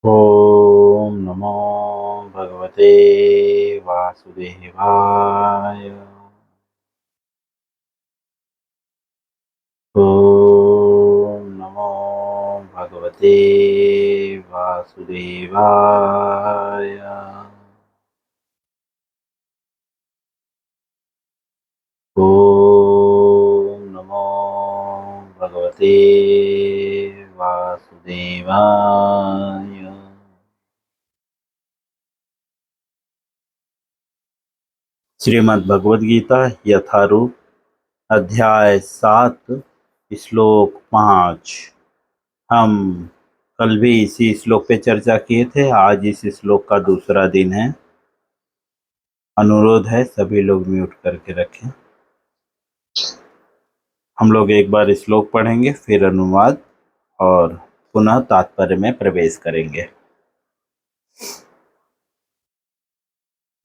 ओम नमो भगवते वासुदेवाय। ओम नमो भगवते वासुदेवाय। ओम नमो भगवते वासुदेवाय। श्रीमद् भगवद गीता यथारूप अध्याय 7 श्लोक 5। हम कल भी इसी श्लोक पे चर्चा किए थे। आज इस श्लोक का दूसरा दिन है। अनुरोध है सभी लोग म्यूट करके रखें। हम लोग एक बार श्लोक पढ़ेंगे, फिर अनुवाद और पुनः तात्पर्य में प्रवेश करेंगे।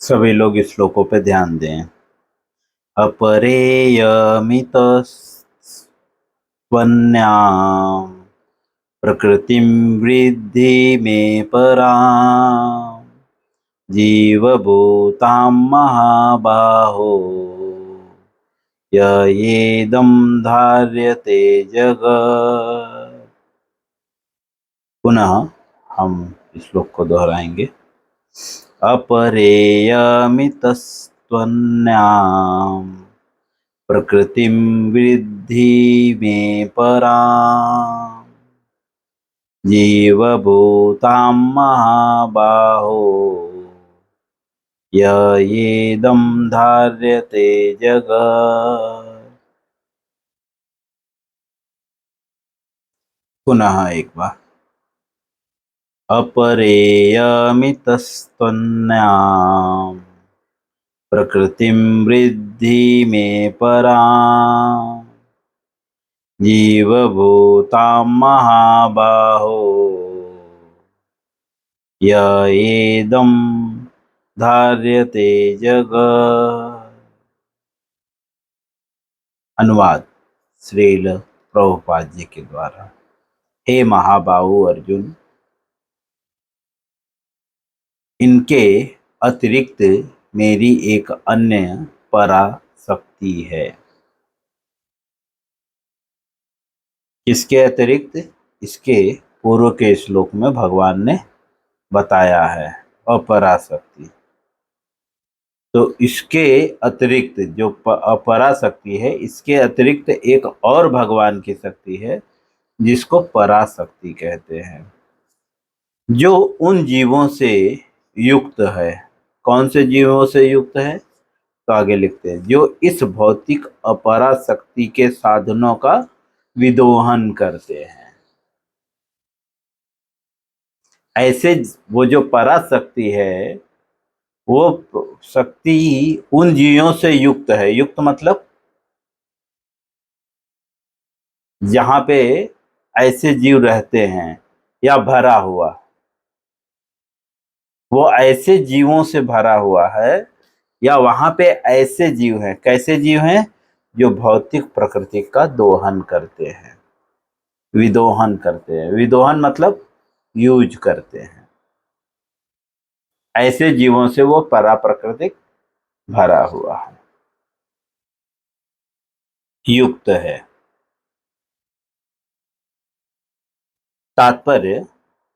सभी लोग इस श्लोकों पे ध्यान दें। अपरेयमितस्त्वन्याम् प्रकृतिं वृद्धि में पराम् जीवभूतां महाबाहो य येदं धार्यते जगत्। पुनः हम इस श्लोक को दोहराएंगे। अपरेयमितस्त्वन्याम् प्रकृतिं वृद्धि में पराम् जीवभूतां महाबाहो य येदं धार्यते जगत्। पुनः एक बार। अपरेयमितस्त्वन्याम् प्रकृतिं वृद्धि में पराम् जीवभूतां महाबाहो य येदं धार्यते जगत्। अनुवाद श्रील प्रभुपाद जी के द्वारा। हे महाबाहु अर्जुन, इनके अतिरिक्त मेरी एक अन्य पराशक्ति है। किसके अतिरिक्त? इसके पूर्व के श्लोक में भगवान ने बताया है अपराशक्ति। तो इसके अतिरिक्त जो अपराशक्ति है, इसके अतिरिक्त एक और भगवान की शक्ति है जिसको पराशक्ति कहते हैं, जो उन जीवों से युक्त है। कौन से जीवों से युक्त है? तो आगे लिखते हैं, जो इस भौतिक अपराशक्ति के साधनों का विदोहन करते हैं। ऐसे वो जो पराशक्ति है, वो शक्ति उन जीवों से युक्त है। युक्त मतलब जहां पे ऐसे जीव रहते हैं या भरा हुआ, वो ऐसे जीवों से भरा हुआ है या वहां पे ऐसे जीव हैं। कैसे जीव हैं? जो भौतिक प्रकृति का दोहन करते हैं, विदोहन करते हैं। विदोहन मतलब यूज करते हैं। ऐसे जीवों से वो परा प्राकृतिक भरा हुआ है, युक्त है। तात्पर्य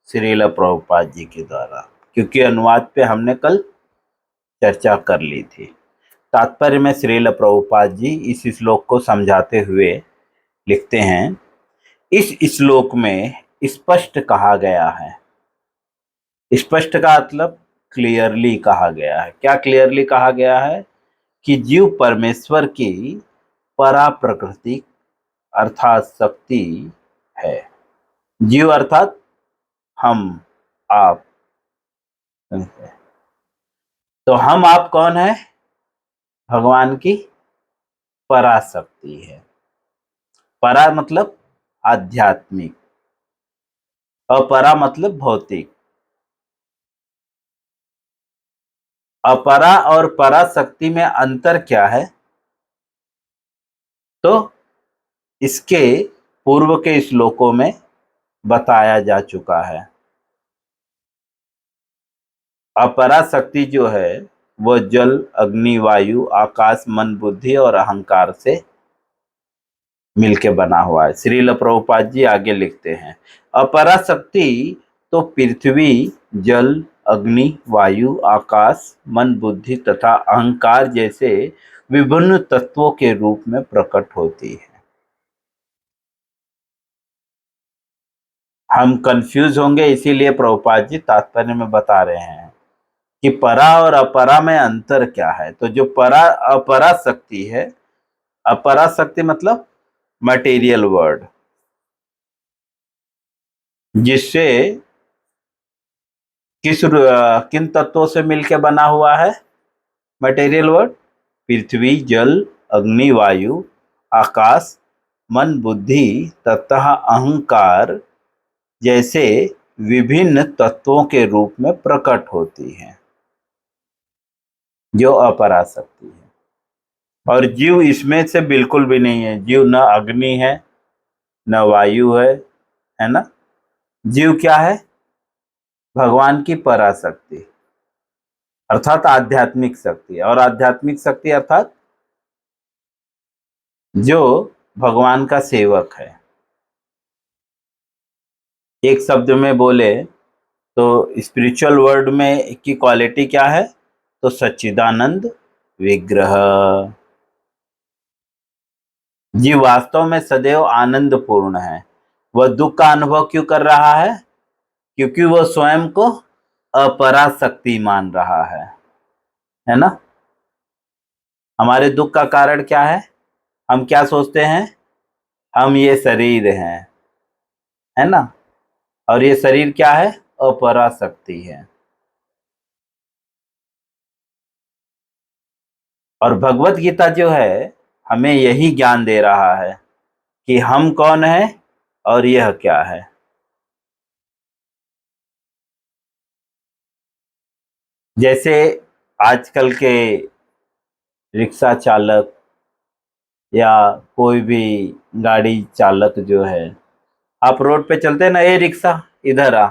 श्रील प्रभुपाद जी के द्वारा, क्योंकि अनुवाद पे हमने कल चर्चा कर ली थी। तात्पर्य में श्रील प्रभुपाद जी इस श्लोक को समझाते हुए लिखते हैं, इस श्लोक में स्पष्ट कहा गया है। स्पष्ट का मतलब क्लियरली कहा गया है। क्या क्लियरली कहा गया है? कि जीव परमेश्वर की परा प्रकृति अर्थात शक्ति है। जीव अर्थात हम, आप। तो हम आप कौन है? भगवान की पराशक्ति है। परा मतलब आध्यात्मिक, अपरा मतलब भौतिक। अपरा और पराशक्ति में अंतर क्या है? तो इसके पूर्व के श्लोकों में बताया जा चुका है। अपरा शक्ति जो है वह जल, अग्नि, वायु, आकाश, मन, बुद्धि और अहंकार से मिलके बना हुआ है। श्रील प्रभुपाद जी आगे लिखते हैं, अपरा शक्ति तो पृथ्वी, जल, अग्नि, वायु, आकाश, मन, बुद्धि तथा अहंकार जैसे विभिन्न तत्वों के रूप में प्रकट होती है। हम कंफ्यूज होंगे, इसीलिए प्रभुपाद जी तात्पर्य में बता रहे हैं कि परा और अपरा में अंतर क्या है। तो जो परा अपरा शक्ति है, अपरा शक्ति मतलब मटेरियल वर्ड, जिससे किन तत्वों से मिलकर बना हुआ है मटेरियल वर्ड? पृथ्वी, जल, अग्नि, वायु, आकाश, मन, बुद्धि तथा अहंकार जैसे विभिन्न तत्वों के रूप में प्रकट होती है, जो अपरा शक्ति है। और जीव इसमें से बिल्कुल भी नहीं है। जीव न अग्नि है, न वायु है ना। जीव क्या है? भगवान की पराशक्ति अर्थात आध्यात्मिक शक्ति। और आध्यात्मिक शक्ति अर्थात जो भगवान का सेवक है। एक शब्द में बोले तो स्पिरिचुअल वर्ल्ड में की क्वालिटी क्या है? तो सच्चिदानंद विग्रह। जीव वास्तव में सदैव आनंद पूर्ण है। वह दुख का अनुभव क्यों कर रहा है? क्योंकि वह स्वयं को अपराशक्ति मान रहा है ना। हमारे दुख का कारण क्या है? हम क्या सोचते हैं? हम ये शरीर हैं, है ना। और ये शरीर क्या है? अपराशक्ति है। और भगवत गीता जो है हमें यही ज्ञान दे रहा है कि हम कौन है और यह क्या है। जैसे आजकल के रिक्शा चालक या कोई भी गाड़ी चालक जो है, आप रोड पे चलते हैं ना, ये रिक्शा इधर आ,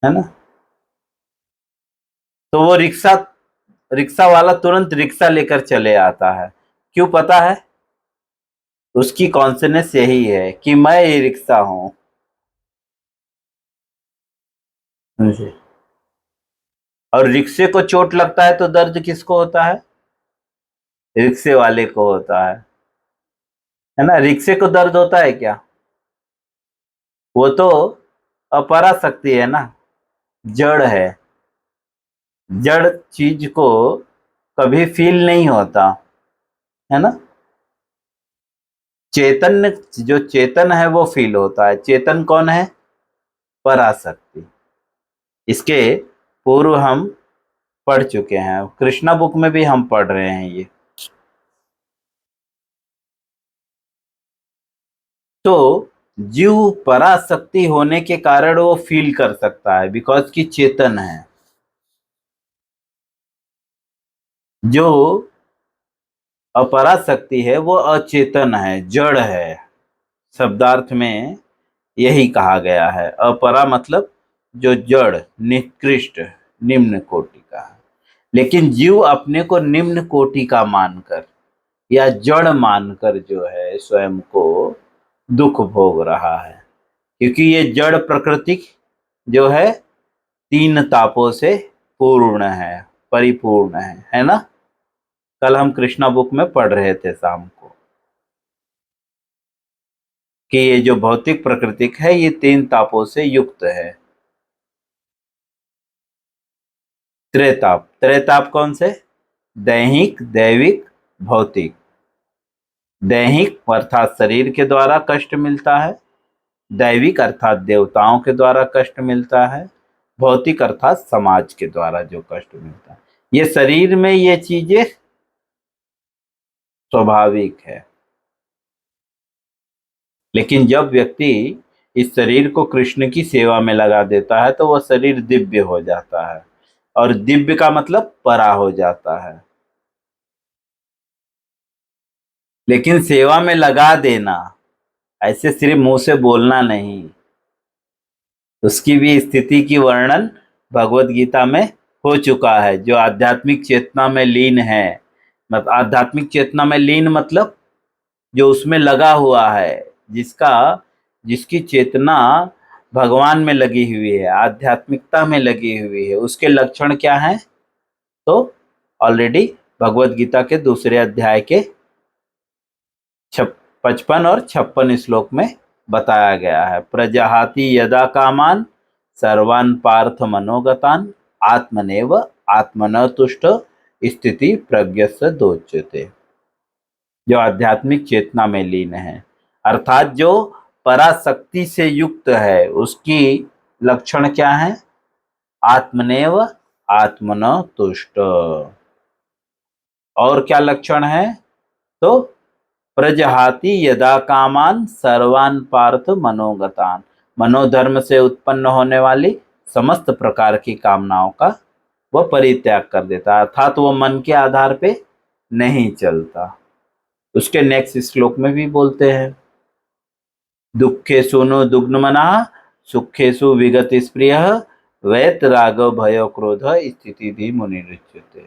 है ना। तो वो रिक्शा रिक्शा वाला तुरंत रिक्शा लेकर चले आता है। क्यों पता है? उसकी कॉन्शियसनेस यही है कि मैं ये रिक्शा हूं। जी। और रिक्शे को चोट लगता है तो दर्द किसको होता है? रिक्शे वाले को होता है ना। रिक्शे को दर्द होता है क्या? वो तो अपराशक्ति है ना, जड़ है। जड़ चीज को कभी फील नहीं होता, है ना। चेतन, जो चेतन है वो फील होता है। चेतन कौन है? पराशक्ति। इसके पूर्व हम पढ़ चुके हैं, कृष्णा बुक में भी हम पढ़ रहे हैं ये। तो जीव पराशक्ति होने के कारण वो फील कर सकता है, बिकॉज की चेतन है। जो अपराशक्ति है वो अचेतन है, जड़ है। शब्दार्थ में यही कहा गया है। अपरा मतलब जो जड़, निकृष्ट, निम्न कोटि का है। लेकिन जीव अपने को निम्न कोटि का मानकर या जड़ मानकर जो है स्वयं को दुख भोग रहा है। क्योंकि ये जड़ प्रकृति जो है तीन तापों से पूर्ण है, परिपूर्ण है ना। कल हम कृष्णा बुक में पढ़ रहे थे शाम को कि ये जो भौतिक प्रकृति है ये तीन तापों से युक्त है। त्रेताप, त्रेताप कौन से? दैहिक, दैविक, भौतिक। दैहिक अर्थात शरीर के द्वारा कष्ट मिलता है, दैविक अर्थात देवताओं के द्वारा कष्ट मिलता है, भौतिक अर्थात समाज के द्वारा जो कष्ट मिलता है। ये शरीर में ये चीजें स्वाभाविक है। लेकिन जब व्यक्ति इस शरीर को कृष्ण की सेवा में लगा देता है तो वह शरीर दिव्य हो जाता है। और दिव्य का मतलब परा हो जाता है। लेकिन सेवा में लगा देना, ऐसे सिर्फ मुंह से बोलना नहीं। उसकी भी स्थिति की वर्णन भगवत गीता में हो चुका है। जो आध्यात्मिक चेतना में लीन है, मतलब आध्यात्मिक चेतना में लीन मतलब जो उसमें लगा हुआ है, जिसकी चेतना भगवान में लगी हुई है, आध्यात्मिकता में लगी हुई है, उसके लक्षण क्या हैं? तो ऑलरेडी भगवत गीता के दूसरे अध्याय के 55 और 56 श्लोक में बताया गया है। प्रजहाति यदा कामान सर्वान् पार्थ मनोगतान आत्मनेव आत्मन तुष्ट स्थिति प्रज्ञस्य दोच्यते। जो आध्यात्मिक चेतना में लीन है, अर्थात जो पराशक्ति से युक्त है, उसकी लक्षण क्या है? आत्मनेव आत्मन तुष्ट। और क्या लक्षण है? तो प्रजहाति यदा कामान सर्वान् पार्थ मनोगतान, मनोधर्म से उत्पन्न होने वाली समस्त प्रकार की कामनाओं का वह परित्याग कर देता है, अर्थात वह मन के आधार पे नहीं चलता। उसके नेक्स्ट श्लोक में भी बोलते हैं, दुखेषु नु दुग्धमनः सुखेषु विगत स्प्रियः वैतराग भय क्रोध स्थिति भी मुनिरुच्यते।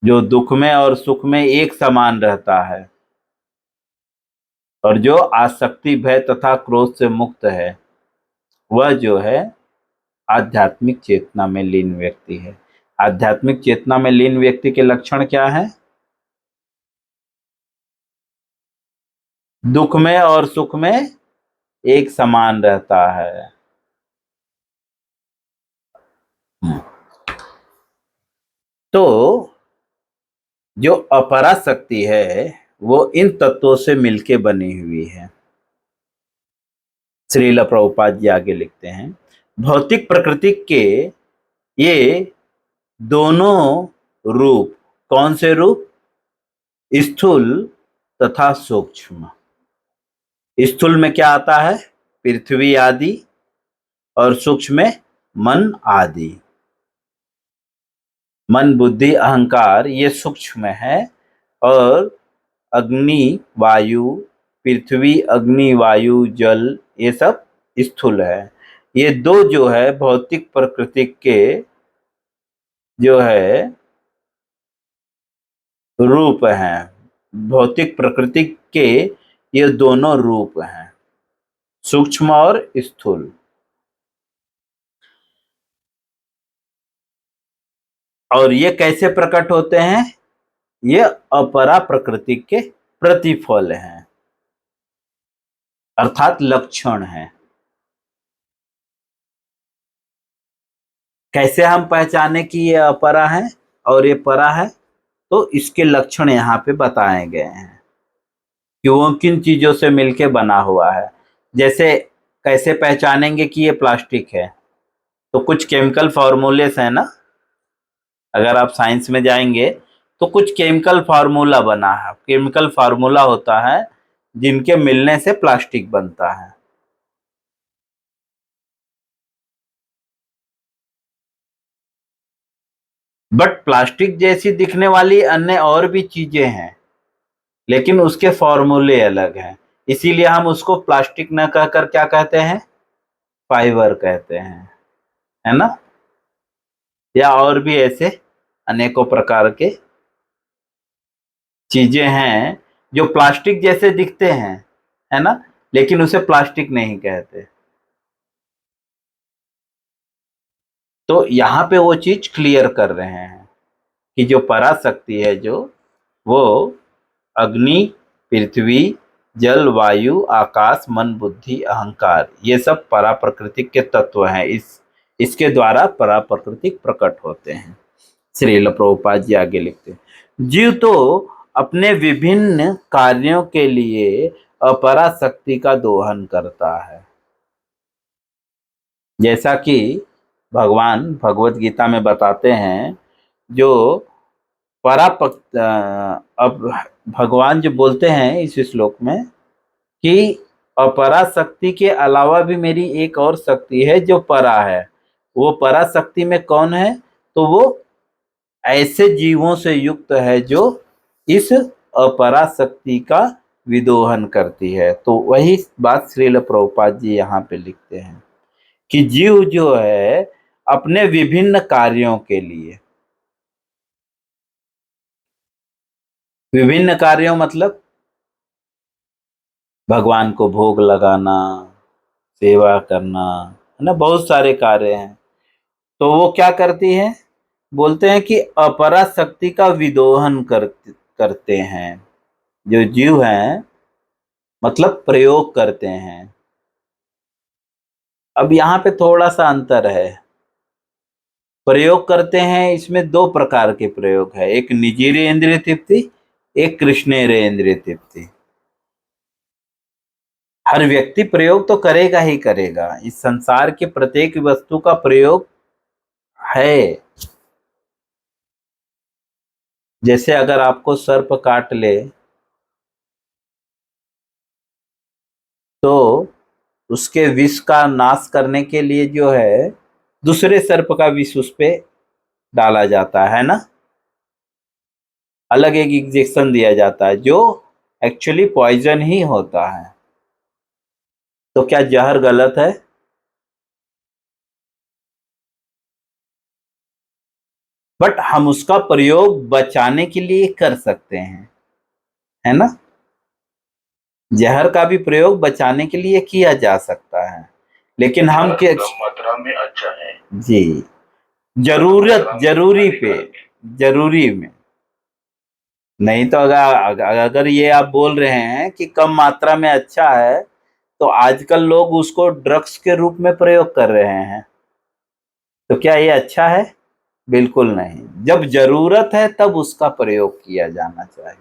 जो दुख में और सुख में एक समान रहता है और जो आसक्ति भय तथा क्रोध से मुक्त है, वह जो है आध्यात्मिक चेतना में लीन व्यक्ति है। आध्यात्मिक चेतना में लीन व्यक्ति के लक्षण क्या है? दुख में और सुख में एक समान रहता है। तो जो अपरा शक्ति है वो इन तत्वों से मिलके बनी हुई है। श्रील प्रभुपाद जी आगे लिखते हैं, भौतिक प्रकृति के ये दोनों रूप, कौन से रूप? स्थूल तथा सूक्ष्म। स्थूल में क्या आता है? पृथ्वी आदि, और सूक्ष्म में मन आदि। मन बुद्धि अहंकार ये सूक्ष्म है, और अग्नि वायु, पृथ्वी अग्नि वायु जल ये सब स्थूल है। ये दो जो है भौतिक प्रकृति के जो है रूप हैं, भौतिक प्रकृति के ये दोनों रूप हैं, सूक्ष्म और स्थूल। और ये कैसे प्रकट होते हैं? ये अपरा प्रकृति के प्रतिफल हैं, अर्थात लक्षण हैं। कैसे हम पहचाने कि ये अपरा है और ये परा है? तो इसके लक्षण यहाँ पे बताए गए हैं कि वो किन चीजों से मिलके बना हुआ है। जैसे कैसे पहचानेंगे कि ये प्लास्टिक है? तो कुछ केमिकल फॉर्मूलेस है ना, अगर आप साइंस में जाएंगे तो कुछ केमिकल फार्मूला बना है, केमिकल फार्मूला होता है जिनके मिलने से प्लास्टिक बनता है। बट प्लास्टिक जैसी दिखने वाली अन्य और भी चीजें हैं, लेकिन उसके फॉर्मूले अलग हैं, इसीलिए हम उसको प्लास्टिक न कहकर क्या कहते हैं? फाइबर कहते हैं, है ना। या और भी ऐसे अनेकों प्रकार के चीजें हैं जो प्लास्टिक जैसे दिखते हैं, है ना, लेकिन उसे प्लास्टिक नहीं कहते। तो यहाँ पे वो चीज क्लियर कर रहे हैं कि जो पराशक्ति है, जो वो अग्नि, पृथ्वी, जल, वायु, आकाश, मन, बुद्धि, अहंकार ये सब परा प्राकृतिक के तत्व हैं। इसके द्वारा परा प्राकृतिक प्रकट होते हैं। श्रील प्रभुपाद जी आगे लिखते हैं, जीव तो अपने विभिन्न कार्यों के लिए अपरा शक्ति का दोहन करता है। जैसा कि भगवान भगवत गीता में बताते हैं, जो अब भगवान जो बोलते हैं इस श्लोक में कि अपरा शक्ति के अलावा भी मेरी एक और शक्ति है जो परा है। वो परा शक्ति में कौन है? तो वो ऐसे जीवों से युक्त है जो इस अपरा शक्ति का विदोहन करती है। तो वही बात श्रील प्रभुपाद जी यहाँ पे लिखते हैं कि जीव जो है अपने विभिन्न कार्यों के लिए, विभिन्न कार्यों मतलब भगवान को भोग लगाना, सेवा करना, है ना, बहुत सारे कार्य हैं। तो वो क्या करती है, बोलते हैं कि अपरा शक्ति का विदोहन करते हैं। जो जीव हैं मतलब प्रयोग करते हैं। अब यहाँ पे थोड़ा सा अंतर है। प्रयोग करते हैं, इसमें दो प्रकार के प्रयोग है, एक निजीरे इंद्रिय तृप्ति, एक कृष्णेरे इंद्रिय तृप्ति। हर व्यक्ति प्रयोग तो करेगा ही करेगा, इस संसार के प्रत्येक वस्तु का प्रयोग है। जैसे अगर आपको सर्प काट ले तो उसके विष का नाश करने के लिए जो है दूसरे सर्प का विष उस पे डाला जाता है ना, अलग एक इंजेक्शन दिया जाता है जो एक्चुअली पॉइजन ही होता है। तो क्या जहर गलत है? बट हम उसका प्रयोग बचाने के लिए कर सकते हैं, है ना। जहर का भी प्रयोग बचाने के लिए किया जा सकता है, लेकिन हम क्या मात्रा में अच्छा है जी, जरूरत जरूरी में नहीं। तो अगर ये आप बोल रहे हैं कि कम मात्रा में अच्छा है, तो आजकल लोग उसको ड्रग्स के रूप में प्रयोग कर रहे हैं, तो क्या ये अच्छा है? बिल्कुल नहीं। जब जरूरत है तब उसका प्रयोग किया जाना चाहिए।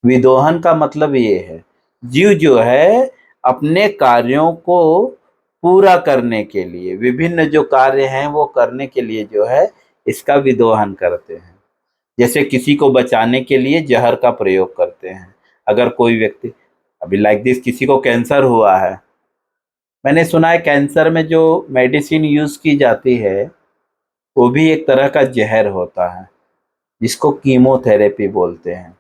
विदोहन का मतलब ये है, जीव जो है अपने कार्यों को पूरा करने के लिए, विभिन्न जो कार्य हैं वो करने के लिए जो है इसका विदोहन करते हैं। जैसे किसी को बचाने के लिए जहर का प्रयोग करते हैं। अगर कोई व्यक्ति, अभी लाइक दिस, किसी को कैंसर हुआ है, मैंने सुना है कैंसर में जो मेडिसिन यूज की जाती है वो भी एक तरह का जहर होता है, जिसको कीमोथेरेपी बोलते हैं।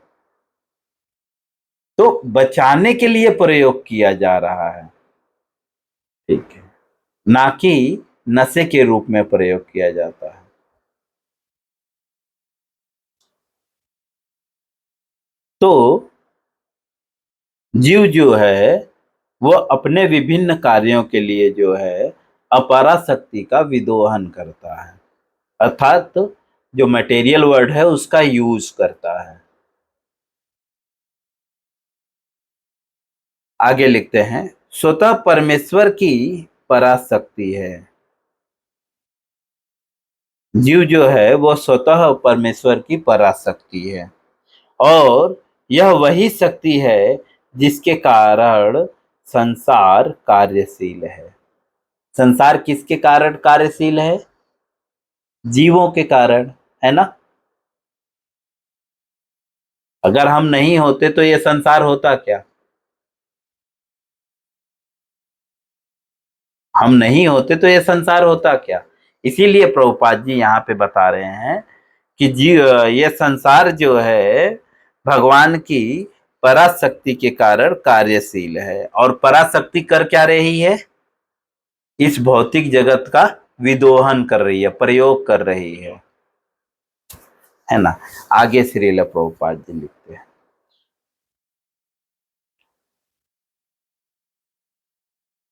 तो बचाने के लिए प्रयोग किया जा रहा है, ठीक है, ना कि नशे के रूप में प्रयोग किया जाता है। तो जीव जो है वो अपने विभिन्न कार्यों के लिए जो है अपरा शक्ति का विदोहन करता है, अर्थात जो मटेरियल वर्ड है उसका यूज करता है। आगे लिखते हैं, स्वतः परमेश्वर की पराशक्ति है। जीव जो है वो स्वतः परमेश्वर की पराशक्ति है, और यह वही शक्ति है जिसके कारण संसार कार्यशील है। संसार किसके कारण कार्यशील है? जीवों के कारण, है ना। अगर हम नहीं होते तो ये संसार होता क्या? हम नहीं होते तो ये संसार होता क्या? इसीलिए प्रभुपाद जी यहाँ पे बता रहे हैं कि ये संसार जो है भगवान की पराशक्ति के कारण कार्यशील है। और पराशक्ति कर क्या रही है? इस भौतिक जगत का विदोहन कर रही है, प्रयोग कर रही है ना। आगे श्रील प्रभुपाद जी लिखते हैं,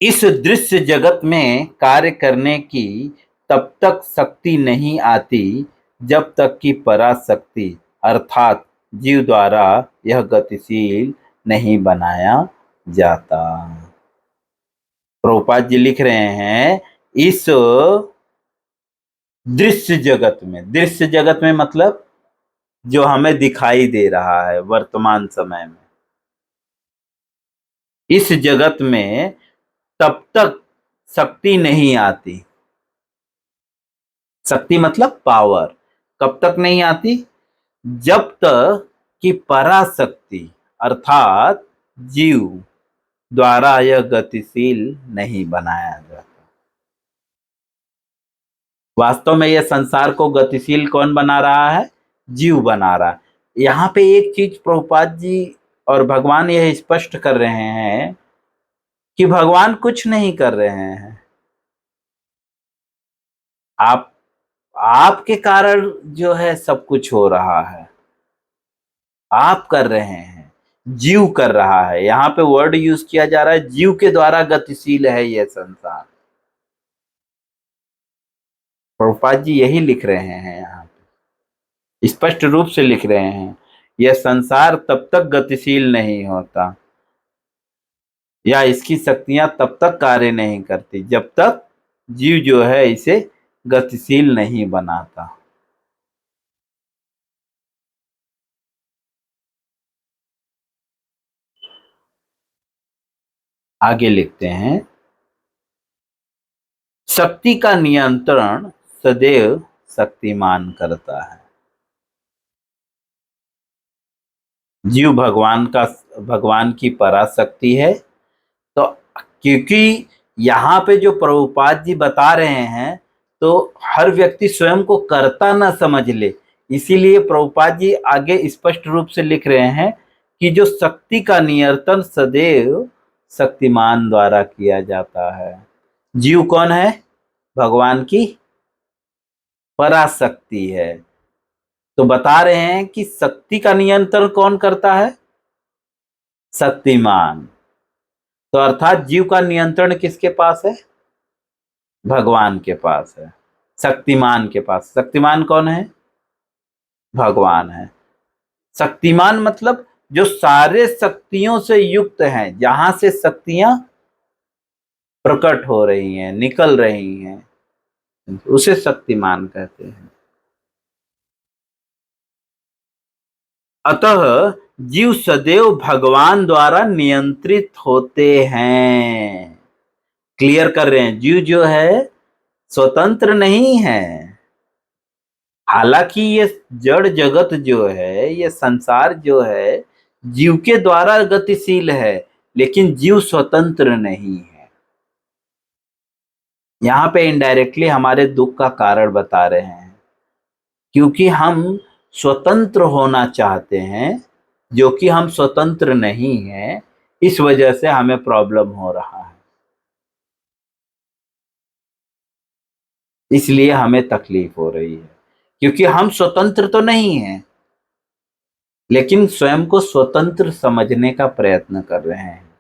इस दृश्य जगत में कार्य करने की तब तक शक्ति नहीं आती जब तक कि पराशक्ति अर्थात जीव द्वारा यह गतिशील नहीं बनाया जाता। प्रभुपाद जी लिख रहे हैं, इस दृश्य जगत में मतलब जो हमें दिखाई दे रहा है वर्तमान समय में, इस जगत में तब तक शक्ति नहीं आती। शक्ति मतलब पावर। कब तक नहीं आती? जब तक कि पराशक्ति अर्थात जीव द्वारा यह गतिशील नहीं बनाया जाता। वास्तव में यह संसार को गतिशील कौन बना रहा है? जीव बना रहा है। यहाँ पे एक चीज प्रभुपाद जी और भगवान यह स्पष्ट कर रहे हैं कि भगवान कुछ नहीं कर रहे हैं, आप आपके कारण जो है सब कुछ हो रहा है, आप कर रहे हैं, जीव कर रहा है। यहाँ पे वर्ड यूज किया जा रहा है, जीव के द्वारा गतिशील है यह संसार। प्रभुपाद जी यही लिख रहे हैं, यहाँ पे स्पष्ट रूप से लिख रहे हैं, यह संसार तब तक गतिशील नहीं होता या इसकी शक्तियां तब तक कार्य नहीं करती जब तक जीव जो है इसे गतिशील नहीं बनाता। आगे लिखते हैं, शक्ति का नियंत्रण सदैव शक्तिमान करता है। जीव भगवान की पराशक्ति है। तो क्योंकि यहाँ पे जो प्रभुपाद जी बता रहे हैं, तो हर व्यक्ति स्वयं को कर्ता न समझ ले, इसीलिए प्रभुपाद जी आगे स्पष्ट रूप से लिख रहे हैं कि जो शक्ति का नियंत्रण सदैव शक्तिमान द्वारा किया जाता है। जीव कौन है? भगवान की पराशक्ति है। तो बता रहे हैं कि शक्ति का नियंत्रण कौन करता है? शक्तिमान। तो अर्थात जीव का नियंत्रण किसके पास है? भगवान के पास है, शक्तिमान के पास। शक्तिमान कौन है? भगवान है। शक्तिमान मतलब जो सारे शक्तियों से युक्त हैं, जहां से शक्तियां प्रकट हो रही हैं, निकल रही हैं, उसे शक्तिमान कहते हैं। अतः जीव सदैव भगवान द्वारा नियंत्रित होते हैं। क्लियर कर रहे हैं, जीव जो है स्वतंत्र नहीं है। हालांकि ये जड़ जगत जो है, ये संसार जो है, जीव के द्वारा गतिशील है, लेकिन जीव स्वतंत्र नहीं है। यहाँ पे इनडायरेक्टली हमारे दुख का कारण बता रहे हैं, क्योंकि हम स्वतंत्र होना चाहते हैं, जो कि हम स्वतंत्र नहीं हैं, इस वजह से हमें प्रॉब्लम हो रहा है, इसलिए हमें तकलीफ हो रही है। क्योंकि हम स्वतंत्र तो नहीं हैं, लेकिन स्वयं को स्वतंत्र समझने का प्रयत्न कर रहे हैं।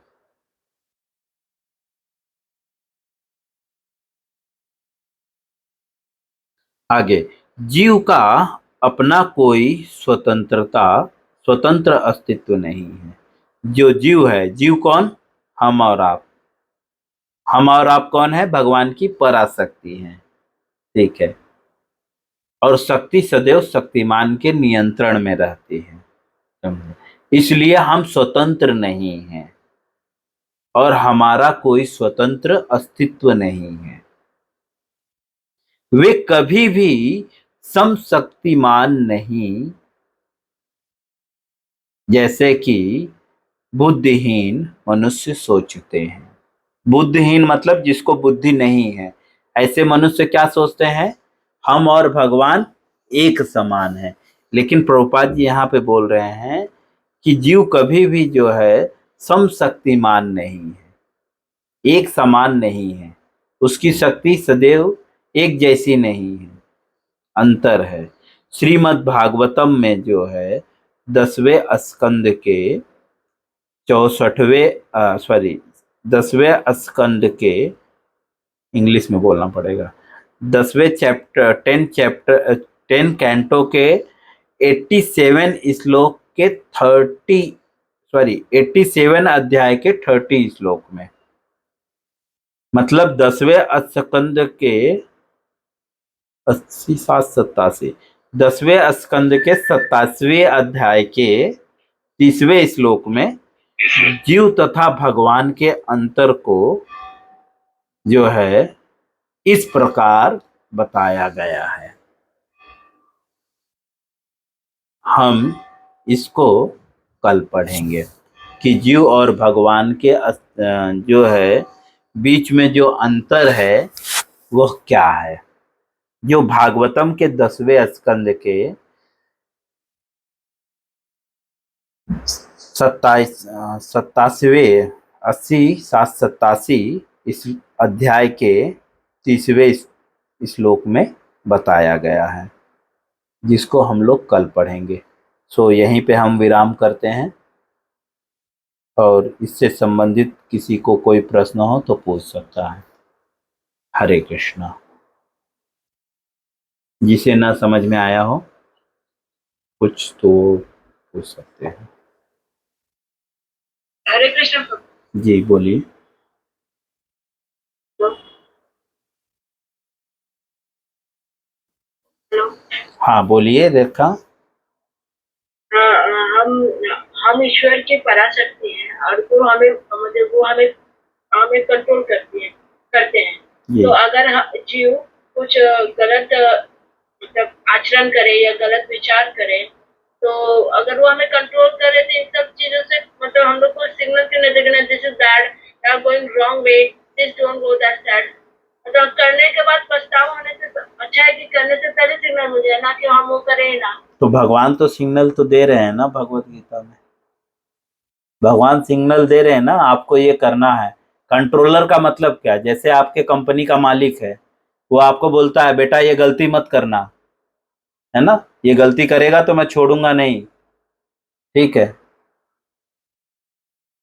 आगे, जीव का अपना कोई स्वतंत्र अस्तित्व नहीं है। जो जीव है, जीव कौन? हम और आप। हम और आप कौन है? भगवान की पराशक्ति है, ठीक है। और शक्ति सदैव शक्तिमान के नियंत्रण में रहती है, समझे? इसलिए हम स्वतंत्र नहीं हैं और हमारा कोई स्वतंत्र अस्तित्व नहीं है। वे कभी भी समशक्तिमान नहीं, जैसे कि बुद्धिहीन मनुष्य सोचते हैं। बुद्धिहीन मतलब जिसको बुद्धि नहीं है, ऐसे मनुष्य क्या सोचते हैं? हम और भगवान एक समान है। लेकिन प्रभुपाद जी यहाँ पे बोल रहे हैं कि जीव कभी भी जो है समशक्तिमान नहीं है, एक समान नहीं है, उसकी शक्ति सदैव एक जैसी नहीं है, अंतर है। श्रीमद् भागवतम में जो है 10वें स्कंद के 10वें स्कंद के, इंग्लिश में बोलना पड़ेगा, 10 कैंटो के 87 श्लोक के 87 अध्याय के 30 श्लोक में, मतलब 10वें स्कंद के 87 10वें स्कंद के 27वें अध्याय के 30वें श्लोक में जीव तथा भगवान के अंतर को जो है इस प्रकार बताया गया है। हम इसको कल पढ़ेंगे कि जीव और भगवान के जो है बीच में जो अंतर है वह क्या है। जो भागवतम के 10वें स्कंद के 87वें 87 इस अध्याय के 30वें इस श्लोक में बताया गया है, जिसको हम लोग कल पढ़ेंगे। सो यहीं पे हम विराम करते हैं, और इससे संबंधित किसी को कोई प्रश्न हो तो पूछ सकता है। हरे कृष्णा। जिसे ना समझ में आया हो कुछ तो पूछ सकते हैं। हरे कृष्ण। जी बोलिए। हेलो। हाँ बोलिए रेखा। हम ईश्वर के पराशक्ति हैं और वो हमें मतलब वो हमें हमें कंट्रोल करते हैं। तो अगर जीव कुछ गलत मतलब आचरण करे या गलत विचार करे, तो अगर वो हमें कंट्रोल करे तो इन सब चीजों से मतलब हम लोग को सिग्नल क्यों नहीं देखना, this is bad, you are going wrong way, this don't go that side. मतलब करने के बाद पछतावा होने से अच्छा है कि करने से पहले सिग्नल मिल जाए, ना कि हम वो करें ना। तो भगवान तो सिग्नल तो दे रहे हैं ना, भगवत गीता में भगवान सिग्नल दे रहे हैं ना, आपको ये करना है। कंट्रोलर का मतलब क्या, जैसे आपके कंपनी का मालिक है, वो आपको बोलता है बेटा ये गलती मत करना, है ना, ये गलती करेगा तो मैं छोड़ूंगा नहीं, ठीक है।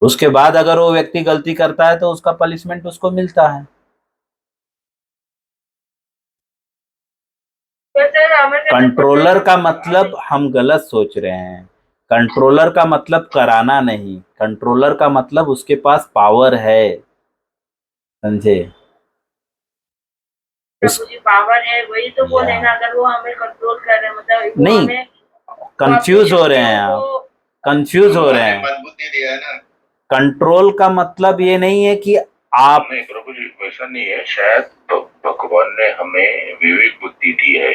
उसके बाद अगर वो व्यक्ति गलती करता है तो उसका पनिशमेंट उसको मिलता है। कंट्रोलर का मतलब हम गलत सोच रहे हैं। कंट्रोलर का मतलब कराना नहीं, कंट्रोलर का मतलब उसके पास पावर है, समझे। प्रभु जी पावर है वही तो बोले ना, अगर वो हमें कंट्रोल कर रहे हैं मतलब वो नहीं, हमें कंफ्यूज हो रहे हैं आप, कंफ्यूज हो रहे हैं। बुद्धि दिया है ना। कंट्रोल का मतलब ये नहीं है कि आप, नहीं प्रभु जी वैसा नहीं है, शायद भगवान ने हमें विवेक बुद्धि दी है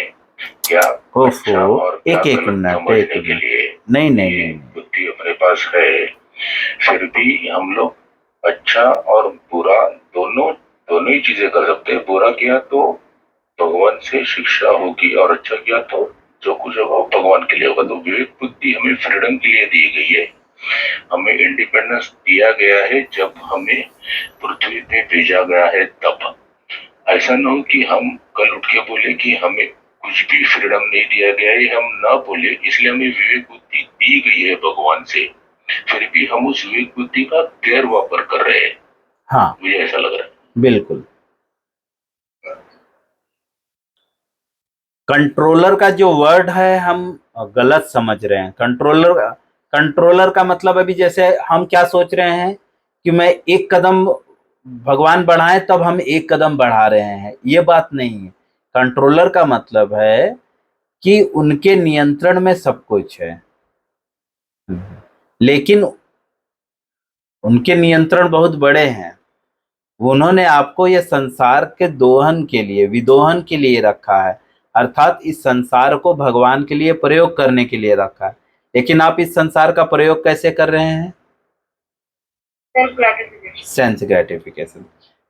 क्या, अच्छा और क्या गलत समझने के लिए नहीं, बुद्धि अपने पास है। फिर भी हम लोग अच्छा और बुरा दोनों दोनों ही चीजें कर सकते हैं। बुरा किया तो भगवान से शिक्षा होगी और अच्छा किया तो जो कुछ होगा वो भगवान के लिए होगा। तो विवेक बुद्धि हमें फ्रीडम के लिए दी गई है, हमें इंडिपेंडेंस दिया गया है जब हमें पृथ्वी पे भेजा गया है तब। ऐसा न हो कि हम कल उठ के बोले कि हमें कुछ भी फ्रीडम नहीं दिया गया है, हम ना बोले, इसलिए हमें विवेक बुद्धि दी गई है भगवान से, फिर भी हम उस विवेक बुद्धि का गैर वापर कर रहे हैं। हाँ मुझे ऐसा लग रहा है। बिल्कुल। कंट्रोलर का जो वर्ड है हम गलत समझ रहे हैं। कंट्रोलर का मतलब अभी जैसे हम क्या सोच रहे हैं कि मैं एक कदम भगवान बढ़ाए तब हम एक कदम बढ़ा रहे हैं, ये बात नहीं है। कंट्रोलर का मतलब है कि उनके नियंत्रण में सब कुछ है, लेकिन उनके नियंत्रण बहुत बड़े हैं। उन्होंने आपको ये संसार के दोहन के लिए, विदोहन के लिए रखा है, अर्थात इस संसार को भगवान के लिए प्रयोग करने के लिए रखा है। लेकिन आप इस संसार का प्रयोग कैसे कर रहे हैं? Sense gratification.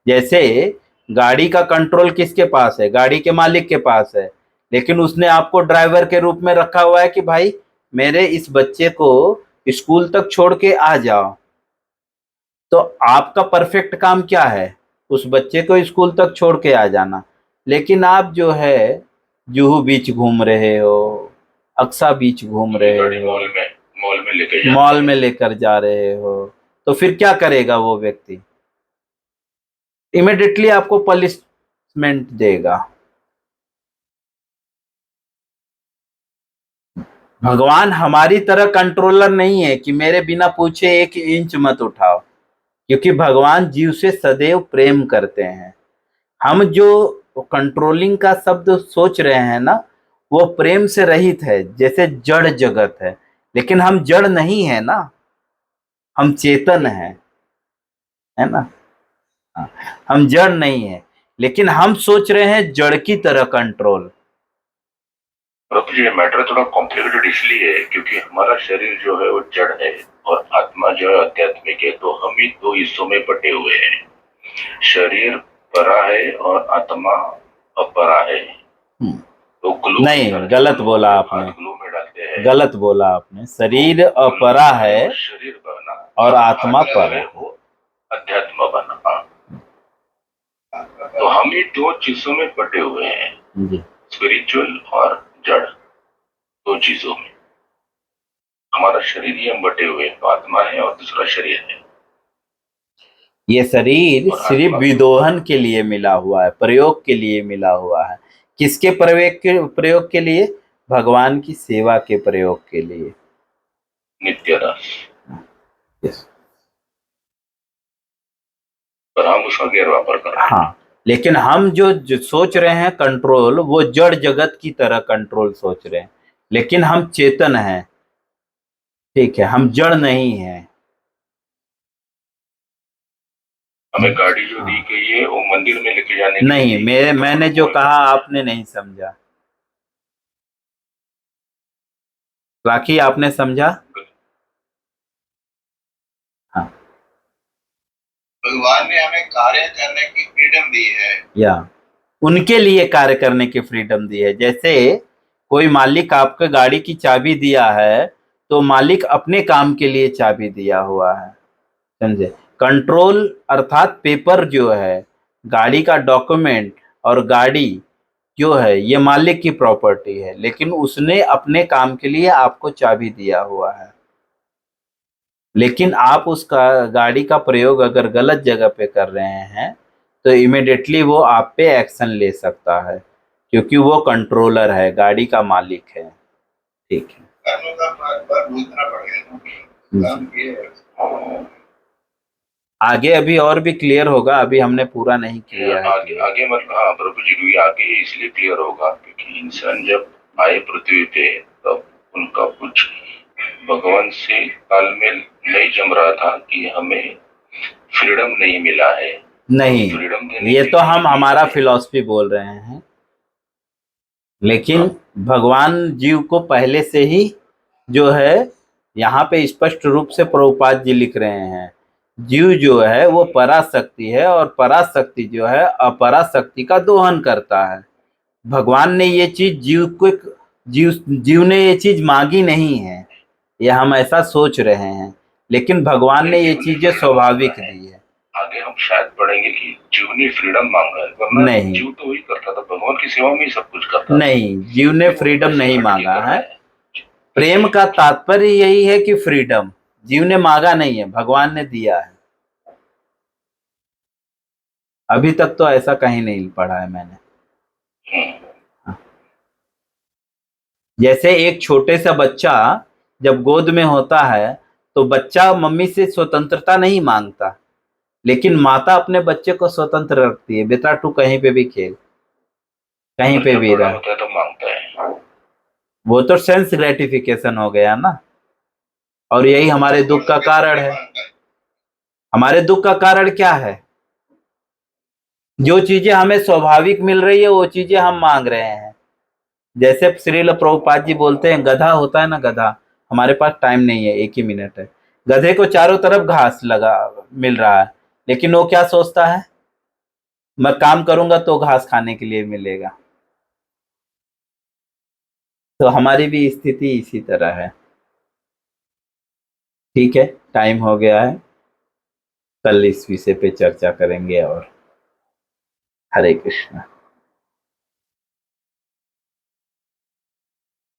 जैसे गाड़ी का कंट्रोल किसके पास है? गाड़ी के मालिक के पास है, लेकिन उसने आपको ड्राइवर के रूप में रखा हुआ है कि भाई मेरे इस बच्चे को स्कूल तक छोड़ के आ जाओ। तो आपका परफेक्ट काम क्या है? उस बच्चे को स्कूल तक छोड़ के आ जाना। लेकिन आप जो है जुहू बीच घूम रहे हो, अक्सा बीच घूम रहे हो, मॉल में लेकर जा रहे हो, तो फिर क्या करेगा वो व्यक्ति? इमिडिएटली आपको पनिशमेंट देगा। भगवान हमारी तरह कंट्रोलर नहीं है कि मेरे बिना पूछे 1 इंच मत उठाओ, क्योंकि भगवान जीव से सदैव प्रेम करते हैं। हम जो कंट्रोलिंग का शब्द सोच रहे हैं ना, वो प्रेम से रहित है, जैसे जड़ जगत है। लेकिन हम जड़ नहीं है ना, हम चेतन है ना। हाँ, हम जड़ नहीं है, लेकिन हम सोच रहे हैं जड़ की तरह कंट्रोल। प्रभु जी ये मैटर थोड़ा कॉम्प्लिकेटेड इसलिए है क्योंकि हमारा शरीर जो है वो जड़ है और आत्मा जो है आध्यात्मिक है, तो हम ही 2 हिस्सों में बटे हुए हैं। शरीर परा है और आत्मा अपरा है। तो ग्लू नहीं, गलत बोला आपने, ग्लू में डालते हैं, गलत बोला आपने। शरीर अपरा है शरीर बना और आत्मा परा है। वो अध्यात्म बना। तो हम हम ये दो चीजों में बटे हुए हैं जी स्पिरिचुअल और जड़, दो चीजों में। हमारा शरीर ही हम बटे हुए हैं, तो आत्मा है और दूसरा शरीर है। ये शरीर और सिर्फ आत्मा विदोहन के लिए मिला हुआ है, प्रयोग के लिए मिला हुआ है। किसके प्रयोग के लिए? भगवान की सेवा के प्रयोग के लिए। नित्य रस, Yes. पर हम उसका गैरवापर कर रहे हैं। हाँ, लेकिन हम जो सोच रहे हैं कंट्रोल, वो जड़ जगत की तरह कंट्रोल सोच रहे हैं, लेकिन हम चेतन हैं। ठीक है, हम जड़ नहीं हैं। हमें गाड़ी जो दी गई है वो मंदिर में लेके जाने के नहीं, लिए मैंने जो कहा आपने नहीं समझा। बाकी आपने समझा? हाँ, भगवान ने हमें कार्य करने की फ्रीडम दी है। या उनके लिए कार्य करने की फ्रीडम दी है। जैसे कोई मालिक आपको गाड़ी की चाबी दिया है, तो मालिक अपने काम के लिए चाबी दिया हुआ है, समझे? कंट्रोल अर्थात पेपर जो है, गाड़ी का डॉक्यूमेंट और गाड़ी जो है, ये मालिक की प्रॉपर्टी है, लेकिन उसने अपने काम के लिए आपको चाबी दिया हुआ है। लेकिन आप उसका गाड़ी का प्रयोग अगर गलत जगह पे कर रहे हैं, तो इमिडिएटली वो आप पे एक्शन ले सकता है, क्योंकि वो कंट्रोलर है, गाड़ी का मालिक है। ठीक है, कर्मों का फल भुगतना पड़ेगा। काम किए आगे अभी और भी क्लियर होगा, अभी हमने पूरा नहीं किया है। आगे आगे मतलब हाँ प्रभु जी भी आगे इसलिए क्लियर होगा क्योंकि इंसान जब आए पृथ्वी पे तब उनका कुछ भगवान से तालमेल नहीं जम रहा था कि हमें फ्रीडम नहीं मिला है। नहीं, फ्रीडम देने ये के तो लिए हम हमारा फिलॉसफी बोल रहे हैं, लेकिन भगवान जीव को पहले से ही जो है, यहाँ पे स्पष्ट रूप से प्रभुपाद जी लिख रहे हैं, जीव जो है वो पराशक्ति है, और पराशक्ति जो है अपराशक्ति का दोहन करता है। भगवान ने ये चीज जीव ने ये चीज मांगी नहीं है, ये हम ऐसा सोच रहे हैं, लेकिन भगवान ने ये चीजें स्वाभाविक दी है। आगे हम शायद पढ़ेंगे कि जीव ने फ्रीडम मांगा है, वरना नहीं, जीव तो वही करता था, भगवान की सेवा में ही सब कुछ करता था। नहीं, जीव ने फ्रीडम नहीं मांगा है। प्रेम का तात्पर्य यही है कि फ्रीडम जीव ने मांगा नहीं है, भगवान ने दिया है। अभी तक तो ऐसा कहीं नहीं पढ़ा है मैंने। जैसे एक छोटे सा बच्चा जब गोद में होता है, तो बच्चा मम्मी से स्वतंत्रता नहीं मांगता, लेकिन माता अपने बच्चे को स्वतंत्र रखती है, बेटा तू कहीं पे भी खेल, कहीं पे भी रह। होता है तो मांगता है। वो तो सेंस ग्रेटिफिकेशन हो गया ना, और यही हमारे दुख का कारण है। हमारे दुख का कारण क्या है? जो चीजें हमें स्वाभाविक मिल रही है, वो चीजें हम मांग रहे हैं। जैसे श्रील प्रभुपाद जी बोलते हैं, गधा होता है ना, गधा, हमारे पास टाइम नहीं है, 1 ही मिनट है। गधे को चारों तरफ घास लगा मिल रहा है, लेकिन वो क्या सोचता है? मैं काम करूंगा तो घास खाने के लिए मिलेगा। तो हमारी भी स्थिति इसी तरह है। ठीक है, टाइम हो गया है, कल इस विषय पे चर्चा करेंगे। और हरे कृष्णा।